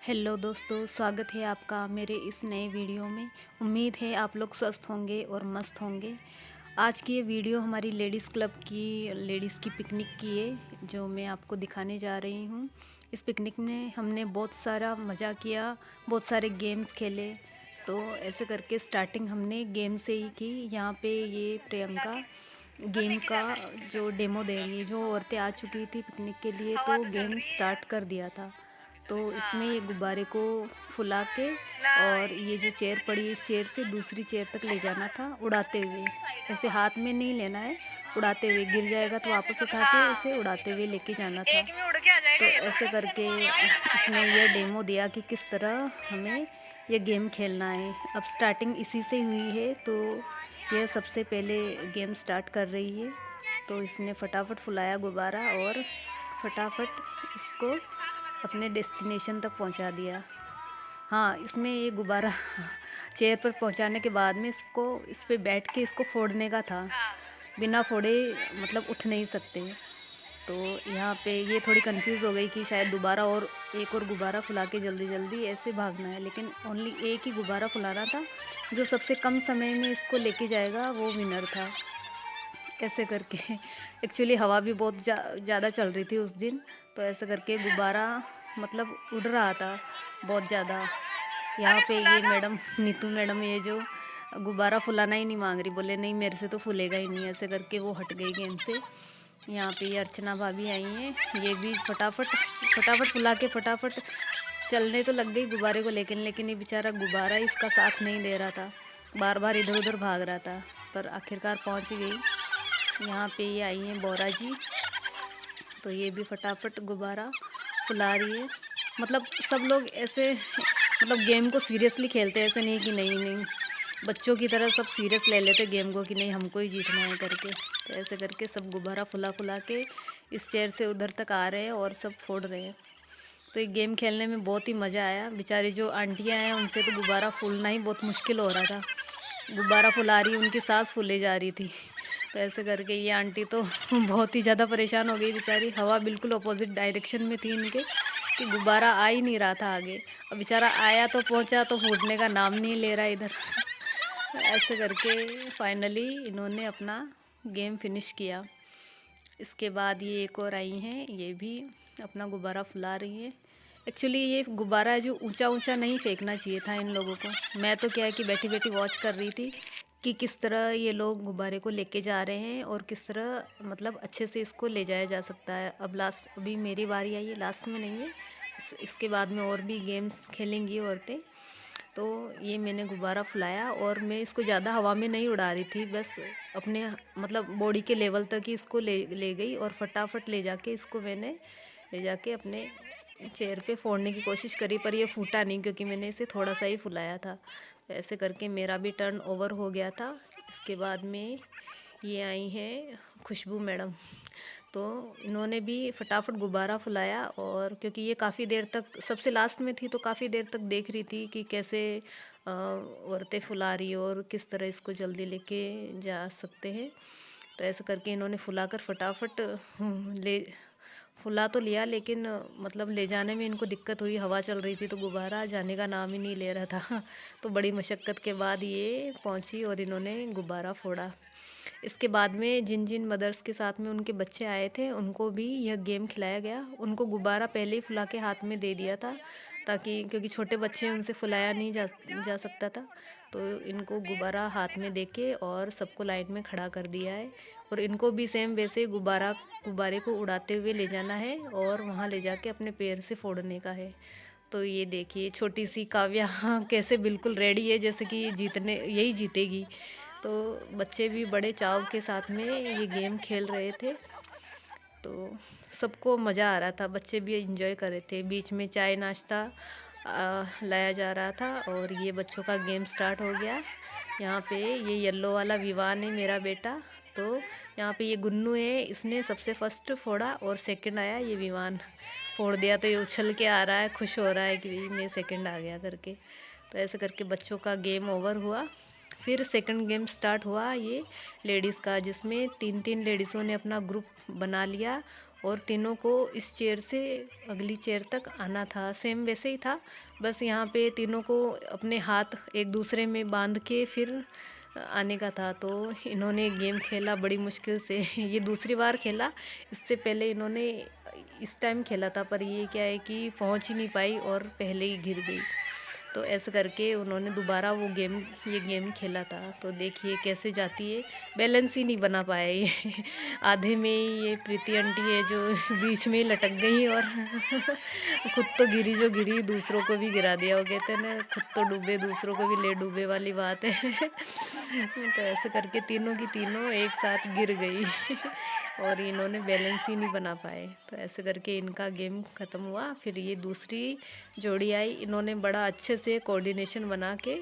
Hello दोस्तों, स्वागत है आपका मेरे इस नए वीडियो में। उम्मीद है आप लोग स्वस्थ होंगे और मस्त होंगे। आज की ये वीडियो हमारी लेडीज़ की पिकनिक की है, जो मैं आपको दिखाने जा रही हूँ। इस पिकनिक में हमने बहुत सारा मज़ा किया, बहुत सारे गेम्स खेले। तो ऐसे करके स्टार्टिंग हमने गेम से ही की। यहाँ पे ये प्रियंका गेम का जो डेमो दे रही है। जो औरतें आ चुकी थी पिकनिक के लिए, हवा तो तो चल गेम रही है। स्टार्ट कर दिया था। तो इसमें हाँ। ये गुब्बारे को फुला के और ये जो चेयर पड़ी है, इस चेयर से दूसरी चेयर तक ले जाना था उड़ाते हुए। ऐसे हाथ में नहीं लेना है, उड़ाते हुए। गिर जाएगा तो वापस उठा के हाँ, उसे उड़ाते हुए लेके जाना था। एक में उड़ के आ जाएगा तो ये ऐसे करके इसमें तो। यह डेमो दिया कि किस तरह हमें ये गेम खेलना है। अब स्टार्टिंग इसी से हुई है, तो यह सबसे पहले गेम स्टार्ट कर रही है। तो इसने फटाफट फुलाया गुब्बारा और फटाफट इसको अपने डेस्टिनेशन तक पहुंचा दिया। हाँ, इसमें ये गुब्बारा चेयर पर पहुंचाने के बाद में इसको इस पे बैठ के इसको फोड़ने का था। हाँ, बिना फोड़े मतलब उठ नहीं सकते। तो यहाँ पे ये थोड़ी कंफ्यूज हो गई कि शायद दोबारा और एक और गुब्बारा फुला के जल्दी जल्दी ऐसे भागना है, लेकिन ओनली एक ही गुब्बारा फुलाना था। जो सबसे कम समय में इसको लेके जाएगा वो विनर था। ऐसे करके एक्चुअली हवा भी बहुत ज़्यादा चल रही थी उस दिन। तो ऐसे करके गुब्बारा मतलब उड़ रहा था बहुत ज़्यादा। यहाँ अरे पे फुला ये लो। मैडम नीतू मैडम, ये जो गुब्बारा फुलाना ही नहीं मांग रही, बोले नहीं मेरे से तो फूलेगा ही नहीं। ऐसे करके वो हट गई गेम से। यहाँ पे ये अर्चना भाभी आई हैं, ये भी फटाफट फटाफट फुला के फटाफट चलने तो लग गई गुब्बारे को, लेकिन ये बेचारा गुब्बारा इसका साथ नहीं दे रहा था, बार बार इधर उधर भाग रहा था। पर आखिरकार पहुँच ही गई। यहाँ पे ये आई हैं बोरा जी, तो ये भी फटाफट गुब्बारा फुला रही है। मतलब सब लोग ऐसे मतलब गेम को सीरियसली खेलते हैं, ऐसे नहीं कि नहीं नहीं, बच्चों की तरह सब सीरियस ले लेते गेम को कि नहीं हमको ही जीतना है करके। तो ऐसे करके सब गुब्बारा फुला फुला के इस चेयर से उधर तक आ रहे हैं और सब फोड़ रहे हैं। तो ये गेम खेलने में बहुत ही मज़ा आया। बेचारी जो आंटियां हैं उनसे तो गुब्बारा फूलना ही बहुत मुश्किल हो रहा था। गुब्बारा फुला रही, उनकी सांस फूले जा रही थी। तो ऐसे करके ये आंटी तो बहुत ही ज़्यादा परेशान हो गई बेचारी। हवा बिल्कुल अपोजिट डायरेक्शन में थी इनके कि गुब्बारा आ ही नहीं रहा था आगे। अब बेचारा आया तो पहुंचा तो फूटने का नाम नहीं ले रहा इधर। तो ऐसे करके फाइनली इन्होंने अपना गेम फिनिश किया। इसके बाद ये एक और आई हैं, ये भी अपना गुब्बारा फुला रही हैं। एक्चुअली ये गुब्बारा जो ऊंचा ऊंचा नहीं फेंकना चाहिए था इन लोगों को। मैं तो क्या है कि बैठी बैठी वॉच कर रही थी कि किस तरह ये लोग गुब्बारे को लेके जा रहे हैं और किस तरह मतलब अच्छे से इसको ले जाया जा सकता है। अब अभी मेरी बारी आई है, लास्ट में नहीं है। इसके बाद में और भी गेम्स खेलेंगी औरतें। तो ये मैंने गुब्बारा फुलाया और मैं इसको ज़्यादा हवा में नहीं उड़ा रही थी, बस अपने मतलब बॉडी के लेवल तक ही इसको ले ले गई और फटाफट ले जाके इसको मैंने ले जाके अपने चेयर पे फोड़ने की कोशिश करी, पर ये फूटा नहीं क्योंकि मैंने इसे थोड़ा सा ही फुलाया था। तो ऐसे करके मेरा भी टर्न ओवर हो गया था। इसके बाद में ये आई हैं खुशबू मैडम, तो इन्होंने भी फटाफट गुब्बारा फुलाया। और क्योंकि ये काफ़ी देर तक सबसे लास्ट में थी, तो काफ़ी देर तक देख रही थी कि कैसे औरतें फुला रही और किस तरह इसको जल्दी लेके जा सकते हैं। तो ऐसे करके इन्होंने फुलाकर फटाफट ले फुला तो लिया, लेकिन मतलब ले जाने में इनको दिक्कत हुई। हवा चल रही थी तो गुब्बारा जाने का नाम ही नहीं ले रहा था। तो बड़ी मशक्क़त के बाद ये पहुंची और इन्होंने गुब्बारा फोड़ा। इसके बाद में जिन जिन मदर्स के साथ में उनके बच्चे आए थे उनको भी यह गेम खिलाया गया। उनको गुब्बारा पहले ही फुला के हाथ में दे दिया था, ताकि क्योंकि छोटे बच्चे हैं उनसे फुलाया नहीं जा सकता था। तो इनको गुब्बारा हाथ में देके और सबको लाइन में खड़ा कर दिया है। और इनको भी सेम वैसे ही गुब्बारे को उड़ाते हुए ले जाना है और वहाँ ले जाके अपने पैर से फोड़ने का है। तो ये देखिए छोटी सी काव्या कैसे बिल्कुल रेडी है, जैसे कि जीतने यही जीतेगी। तो बच्चे भी बड़े चाव के साथ में ये गेम खेल रहे थे। तो सबको मज़ा आ रहा था, बच्चे भी एंजॉय कर रहे थे। बीच में चाय नाश्ता लाया जा रहा था और ये बच्चों का गेम स्टार्ट हो गया। यहाँ पे ये येलो वाला विवान है मेरा बेटा। तो यहाँ पे ये गुन्नू है, इसने सबसे फर्स्ट फोड़ा और सेकंड आया ये विवान। फोड़ दिया तो ये उछल के आ रहा है, खुश हो रहा है कि भाई मैं सेकंड आ गया करके। तो ऐसे करके बच्चों का गेम ओवर हुआ। फिर सेकंड गेम स्टार्ट हुआ ये लेडीज़ का, जिसमें तीन तीन लेडीज़ों ने अपना ग्रुप बना लिया और तीनों को इस चेयर से अगली चेयर तक आना था। सेम वैसे ही था, बस यहाँ पे तीनों को अपने हाथ एक दूसरे में बांध के फिर आने का था। तो इन्होंने गेम खेला बड़ी मुश्किल से। ये दूसरी बार खेला, इससे पहले इन्होंने इस टाइम खेला था, पर ये क्या है कि पहुंच ही नहीं पाई और पहले ही गिर गई। तो ऐसे करके उन्होंने दोबारा ये गेम खेला था। तो देखिए कैसे जाती है, बैलेंस ही नहीं बना पाया ये। आधे में ही ये प्रीति आंटी है जो बीच में ही लटक गई और खुद तो गिरी जो गिरी, दूसरों को भी गिरा दिया। वो कहते हैं ना, खुद तो डूबे दूसरों को भी ले डूबे वाली बात है। तो ऐसे करके तीनों की तीनों एक साथ गिर गई और इन्होंने बैलेंस ही नहीं बना पाए। तो ऐसे करके इनका गेम ख़त्म हुआ। फिर ये दूसरी जोड़ी आई, इन्होंने बड़ा अच्छे से कोऑर्डिनेशन बना के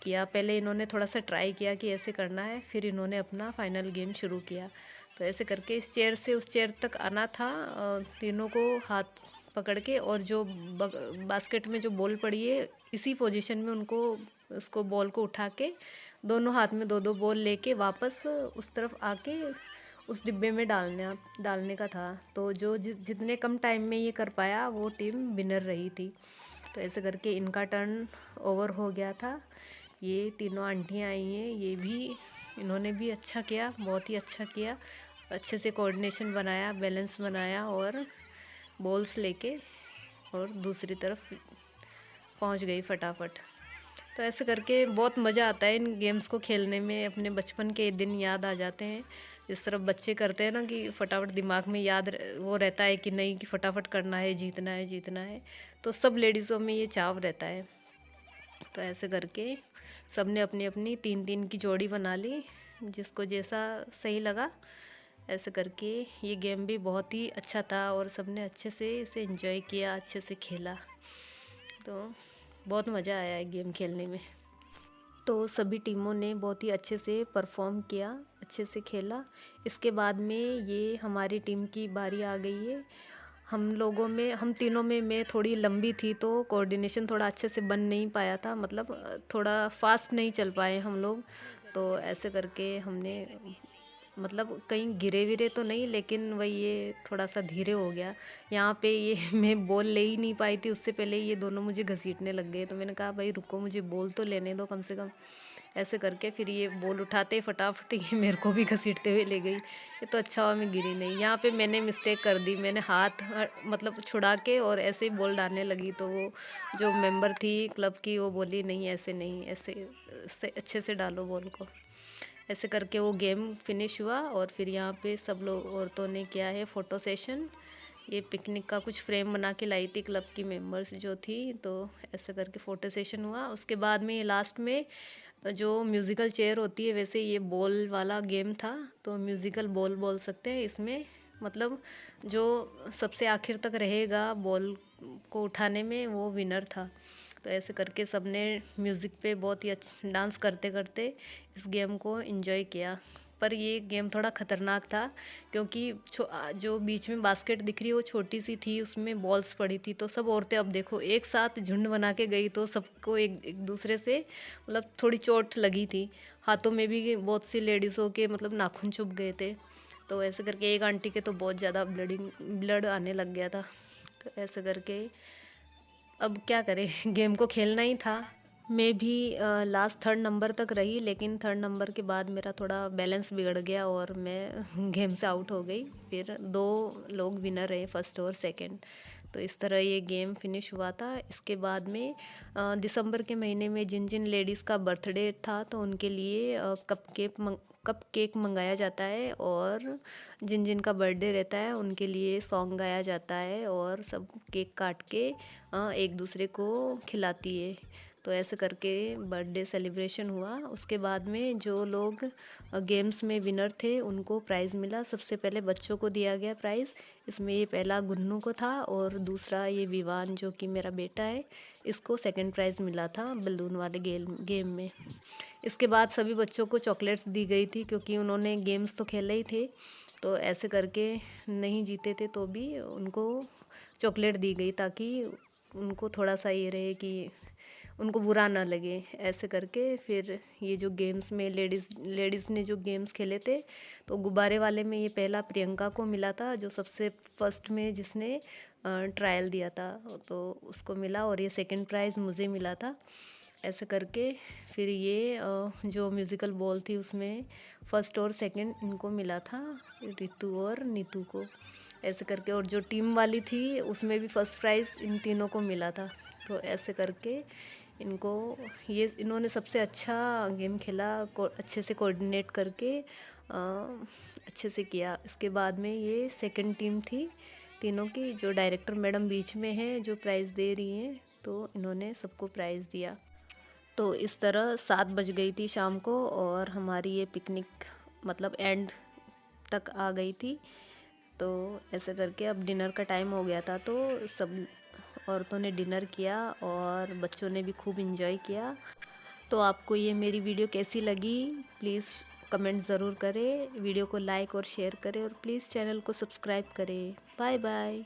किया। पहले इन्होंने थोड़ा सा ट्राई किया कि ऐसे करना है, फिर इन्होंने अपना फाइनल गेम शुरू किया। तो ऐसे करके इस चेयर से उस चेयर तक आना था, तीनों को हाथ पकड़ के, और जो बास्केट में जो बॉल पड़ी है इसी पोजीशन में उनको उसको बॉल को उठा के दोनों हाथ में दो दो बॉल लेके वापस उस तरफ आके उस डिब्बे में डालने का था। तो जो जितने कम टाइम में ये कर पाया वो टीम विनर रही थी। तो ऐसे करके इनका टर्न ओवर हो गया था। ये तीनों आंटियाँ आई हैं, इन्होंने भी अच्छा किया, बहुत ही अच्छा किया। अच्छे से कोऑर्डिनेशन बनाया, बैलेंस बनाया और बॉल्स लेके और दूसरी तरफ पहुंच गई फटाफट। तो ऐसे करके बहुत मज़ा आता है इन गेम्स को खेलने में। अपने बचपन के दिन याद आ जाते हैं। जिस तरह बच्चे करते हैं ना कि फटाफट दिमाग में वो रहता है कि नहीं, कि फटाफट करना है, जीतना है जीतना है। तो सब लेडीज़ों में ये चाव रहता है। तो ऐसे करके सब ने अपनी अपनी 3-3 की जोड़ी बना ली, जिसको जैसा सही लगा। ऐसे करके ये गेम भी बहुत ही अच्छा था और सब ने अच्छे से इसे एंजॉय किया, अच्छे से खेला। तो बहुत मज़ा आया है गेम खेलने में। तो सभी टीमों ने बहुत ही अच्छे से परफॉर्म किया, अच्छे से खेला। इसके बाद में ये हमारी टीम की बारी आ गई है। हम तीनों में मैं थोड़ी लंबी थी, तो कोऑर्डिनेशन थोड़ा अच्छे से बन नहीं पाया था, मतलब थोड़ा फास्ट नहीं चल पाए हम लोग। तो ऐसे करके हमने, मतलब कहीं गिरे विरे तो नहीं, लेकिन वही ये थोड़ा सा धीरे हो गया। यहाँ पे ये मैं बॉल ले ही नहीं पाई थी, उससे पहले ये दोनों मुझे घसीटने लग गए। तो मैंने कहा भाई रुको, मुझे बॉल तो लेने दो कम से कम। ऐसे करके फिर ये बॉल उठाते फटाफट ये मेरे को भी घसीटते हुए ले गई। ये तो अच्छा हुआ मैं गिरी नहीं। यहाँ पे मैंने मिस्टेक कर दी, मैंने हाथ मतलब छुड़ा के और ऐसे ही बॉल डालने लगी। तो वो जो मेंबर थी क्लब की, वो बोली नहीं ऐसे नहीं, ऐसे अच्छे से डालो बॉल को। ऐसे करके वो गेम फिनिश हुआ। और फिर यहाँ पे सब लोग औरतों ने किया है फ़ोटो सेशन। ये पिकनिक का कुछ फ्रेम बना के लाई थी क्लब की मेंबर्स जो थी। तो ऐसे करके फ़ोटो सेशन हुआ। उसके बाद में ये लास्ट में जो म्यूज़िकल चेयर होती है, वैसे ये बॉल वाला गेम था, तो म्यूज़िकल बॉल बोल सकते हैं इसमें। मतलब जो सबसे आखिर तक रहेगा बॉल को उठाने में, वो विनर था। तो ऐसे करके सब ने म्यूज़िक पे बहुत ही अच्छा डांस करते करते इस गेम को एंजॉय किया। पर ये गेम थोड़ा ख़तरनाक था, क्योंकि जो बीच में बास्केट दिख रही है वो छोटी सी थी, उसमें बॉल्स पड़ी थी। तो सब औरतें अब देखो एक साथ झुंड बना के गई, तो सबको एक दूसरे से मतलब थोड़ी चोट लगी थी। हाथों में भी बहुत सी लेडीज़ों के मतलब नाखून चुभ गए थे। तो ऐसे करके एक आंटी के तो बहुत ज़्यादा ब्लड आने लग गया था। तो ऐसे करके अब क्या करें, गेम को खेलना ही था। मैं भी लास्ट 3rd नंबर तक रही, लेकिन 3rd नंबर के बाद मेरा थोड़ा बैलेंस बिगड़ गया और मैं गेम से आउट हो गई। फिर 2 लोग विनर रहे, फर्स्ट और सेकंड। तो इस तरह ये गेम फिनिश हुआ था। इसके बाद में दिसंबर के महीने में जिन जिन लेडीज़ का बर्थडे था, तो उनके लिए कप केक मंगाया जाता है, और जिन जिन का बर्थडे रहता है उनके लिए सॉन्ग गाया जाता है, और सब केक काट के एक दूसरे को खिलाती है। तो ऐसे करके बर्थडे सेलिब्रेशन हुआ। उसके बाद में जो लोग गेम्स में विनर थे उनको प्राइज़ मिला। सबसे पहले बच्चों को दिया गया प्राइज़। इसमें ये पहला गुन्नू को था, और दूसरा ये विवान जो कि मेरा बेटा है, इसको सेकंड प्राइज़ मिला था बलून वाले गेम में। इसके बाद सभी बच्चों को चॉकलेट्स दी गई थी, क्योंकि उन्होंने गेम्स तो खेले ही थे। तो ऐसे करके नहीं जीते थे तो भी उनको चॉकलेट दी गई, ताकि उनको थोड़ा सा ये रहे कि उनको बुरा ना लगे, ऐसे करके फिर ये जो गेम्स में लेडीज़ ने जो गेम्स खेले थे, तो गुब्बारे वाले में ये पहला प्रियंका को मिला था, जो सबसे फर्स्ट में जिसने ट्रायल दिया था, तो उसको मिला, और ये सेकंड प्राइज़ मुझे मिला था। ऐसे करके फिर ये जो म्यूज़िकल बॉल थी उसमें फर्स्ट और सेकंड इनको मिला था, रितु और नीतू को, ऐसे करके। और जो टीम वाली थी उसमें भी फर्स्ट प्राइज़ इन तीनों को मिला था। तो ऐसे करके इन्होंने सबसे अच्छा गेम खेला, अच्छे से कोऑर्डिनेट करके अच्छे से किया। इसके बाद में ये सेकंड टीम थी तीनों की, जो डायरेक्टर मैडम बीच में है जो प्राइज़ दे रही हैं, तो इन्होंने सबको प्राइज़ दिया। तो इस तरह 7 बज गई थी शाम को, और हमारी ये पिकनिक मतलब एंड तक आ गई थी। तो ऐसे करके अब डिनर का टाइम हो गया था, तो सब औरतों ने डिनर किया और बच्चों ने भी खूब इंजॉय किया। तो आपको ये मेरी वीडियो कैसी लगी, प्लीज़ कमेंट ज़रूर करें, वीडियो को लाइक और शेयर करें, और प्लीज़ चैनल को सब्सक्राइब करें। Bye bye.